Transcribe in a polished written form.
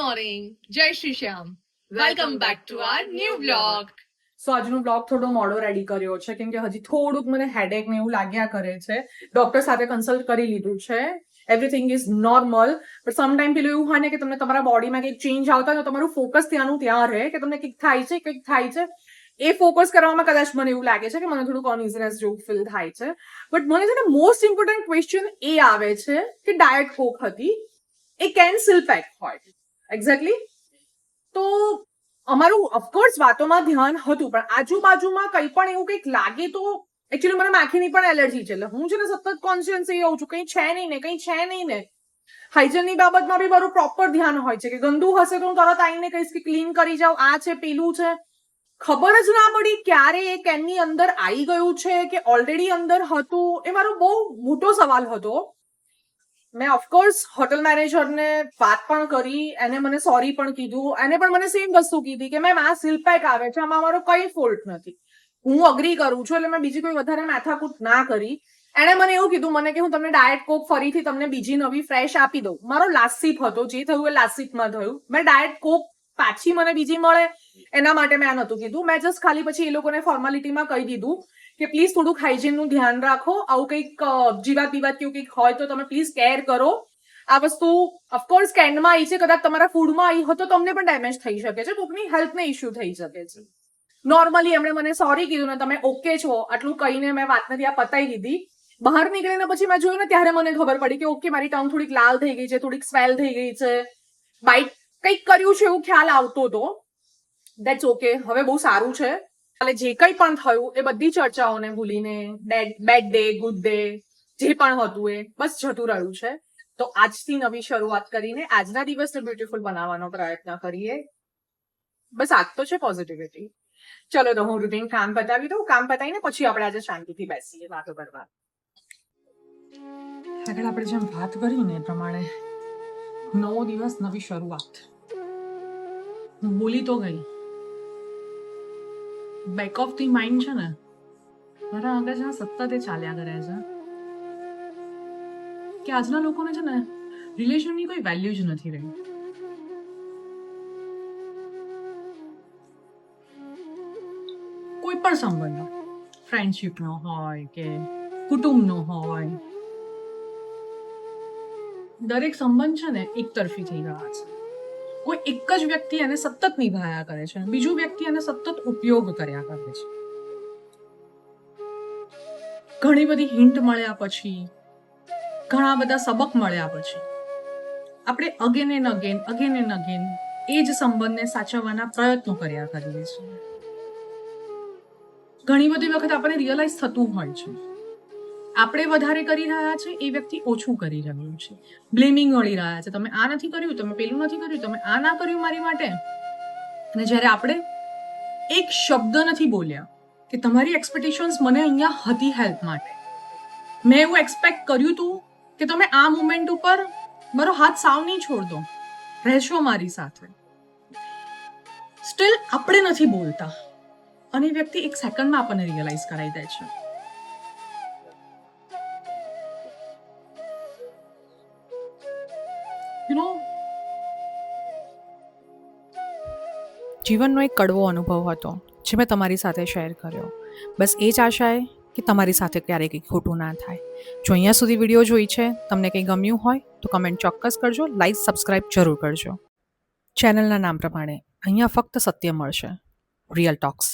morning. Jai Shri Shyam. Welcome back to our new vlog. સો આજનો blog થોડો મોડો ready કર્યો છે કેમ કે હજી થોડુંક મને હેડેક ને એવું લાગ્યા કરે છે. ડોક્ટર સાથે કન્સલ્ટ કરી લીધું છે. Everything is normal, but sometime પેલું એવું હોય ને કે તમને તમારા બોડીમાં કંઈક ચેન્જ આવતા હોય તો તમારું ફોકસ ત્યાંનું ત્યાં રહે કે તમને કંઈક થાય છે. એ ફોકસ કરવામાં કદાચ મને એવું લાગે છે કે મને થોડુંક અનઇઝીનેસ જેવું ફીલ થાય છે. બટ મને છે ને મોસ્ટ ઇમ્પોર્ટન્ટ ક્વેશ્ચન એ આવે છે કે ડાયટ કોક હતી એ કેન્સલ પેક હોય એક્ઝેક્ટલી. તો અમારું ઓફકોર્સ વાતોમાં ધ્યાન હતું, પણ આજુબાજુમાં કંઈ પણ એવું કંઈક લાગે તો એકચ્યુઅલી મને માખીની પણ એલર્જી છે, એટલે હું છે ને સતત કોન્શિયસ એ હોઉં છું કંઈ છે નહીં ને. હાઇજેનની બાબતમાં બી મારું પ્રોપર ધ્યાન હોય છે કે ગંદુ હશે તો હું તરત આવીને કહીશ કે ક્લીન કરી જાઓ, આ છે પેલું છે. ખબર જ ના પડી ક્યારે એ કેનની અંદર આવી ગયું છે કે ઓલરેડી અંદર હતું, એ મારો બહુ મોટો સવાલ હતો. મેં ઓફકોર્સ હોટલ મેનેજરને વાત પણ કરી, એને મને સોરી પણ કીધું, એને પણ મને સેમ વસ્તુ કીધી કે મેમ આ સીલ પેક આવે છે, આમાં મારો કઈ ફોલ્ટ નથી. હું અગ્રી કરું છું, એટલે મેં બીજી કોઈ વધારે માથાકૂટ ના કરી. એણે મને એવું કીધું મને કે હું તમને ડાયટ કોક ફરીથી તમને બીજી નવી ફ્રેશ આપી દઉં. મારો લાસ્ટ સીપ હતો, જે થયું એ લાસ્ટ સીપમાં થયું. મેં ડાયટ કોક પાછી મને બીજી મળે એના માટે મેં આ નતું કીધું. મેં જસ્ટ ખાલી પછી એ લોકોને ફોર્માલિટીમાં કહી દીધું કે પ્લીઝ થોડુંક હાઇજીનનું ધ્યાન રાખો, આવું કંઈક જીવાત બીવાત કેવું કંઈક હોય તો તમે પ્લીઝ કેર કરો. આ વસ્તુ ઓફકોર્સ કેનમાં આવી છે, કદાચ તમારા ફૂડમાં આવી હોય તો તમને પણ ડેમેજ થઈ શકે છે, કોઈકની હેલ્થને ઇશ્યુ થઈ શકે છે. નોર્મલી એમણે મને સોરી કીધું ને તમે ઓકે છો આટલું કહીને મેં વાતને ત્યાં પતાવી દીધી. બહાર નીકળીને પછી મેં જોયું ને ત્યારે મને ખબર પડી કે ઓકે મારી ટંગ થોડીક લાલ થઈ ગઈ છે, થોડીક સ્વેલ થઈ ગઈ છે, બાઇટ કંઈક કર્યું છે એવું ખ્યાલ આવતો હતો. દેટ્સ ઓકે, હવે બહુ સારું છે. એટલે જે કંઈ પણ થયું એ બધી ચર્ચાઓને ભૂલીને બેડ ડે ગુડ ડે જે પણ હતું એ બસ જતું રહ્યું છે. તો આજથી નવી શરૂઆત કરીને આજના દિવસને બ્યુટીફુલ બનાવવાનો પ્રયત્ન કરીએ. બસ આજ તો છે પોઝિટિવિટી. ચલો તો હું રૂટીન કામ પતાવી દઉં, કામ પતાવીને પછી આપણે આજે શાંતિથી બેસીએ વાતો કરવા. આગળ આપણે જેમ વાત કરી ને એ પ્રમાણે નવો દિવસ નવી શરૂઆત. હું બોલી તો ગઈ, બેક ઓફ ધી માઇન્ડ છે ને મારા આગળ સતત એ ચાલ્યા કરે છે કે આજના લોકોને છે ને રિલેશનની કોઈ વેલ્યુ જ નથી રહી. કોઈ પણ સંબંધ, ફ્રેન્ડશીપનો હોય કે કુટુંબનો હોય, દરેક સંબંધ છે ને એક તરફી થઈ રહ્યા છે. કોઈ એક જ વ્યક્તિ એને સતત નિભાયા કરે છે, બીજું વ્યક્તિ એને સતત ઉપયોગ કર્યા કરે છે. ઘણી બધી હિન્ટ મળ્યા પછી, ઘણા બધા સબક મળ્યા પછી આપણે અગેન એન્ડ અગેન એ જ સંબંધને સાચવવાના પ્રયત્નો કર્યા કરીએ છીએ. ઘણી બધી વખત આપણને રિયલાઇઝ થતું હોય છે આપણે વધારે કરી રહ્યા છે, એ વ્યક્તિ ઓછું કરી રહ્યું છે. બ્લેમિંગ વળી રહ્યા છે, તમે આ નથી કર્યું, તમે પેલું નથી કર્યું, તમે આ ના કર્યું મારી માટે. અને જ્યારે આપણે એક શબ્દ નથી બોલ્યા કે તમારી એક્સપેક્ટેશન્સ મને અહીંયા હતી હેલ્પ માટે, મેં એવું એક્સપેક્ટ કર્યું હતું કે તમે આ મોમેન્ટ ઉપર મારો હાથ સાવ નહીં છોડ દો, રહેશો મારી સાથે. સ્ટીલ આપણે નથી બોલતા અને એ વ્યક્તિ એક સેકન્ડમાં આપણને રિયલાઇઝ કરાવી દે છે. જીવનનો એક કડવો અનુભવ હતો જે મેં તમારી સાથે શેર કર્યો. બસ એ જ આશાએ કે તમારી સાથે ક્યારેય કંઈ ખોટું ના થાય. જો અહીંયા સુધી વિડીયો જોઈ છે, તમને કંઈ ગમ્યું હોય તો કમેન્ટ ચોક્કસ કરજો, લાઈક સબસ્ક્રાઈબ જરૂર કરજો. ચેનલના નામ પ્રમાણે અહીંયા ફક્ત સત્ય મળશે, રિયલ ટોક્સ.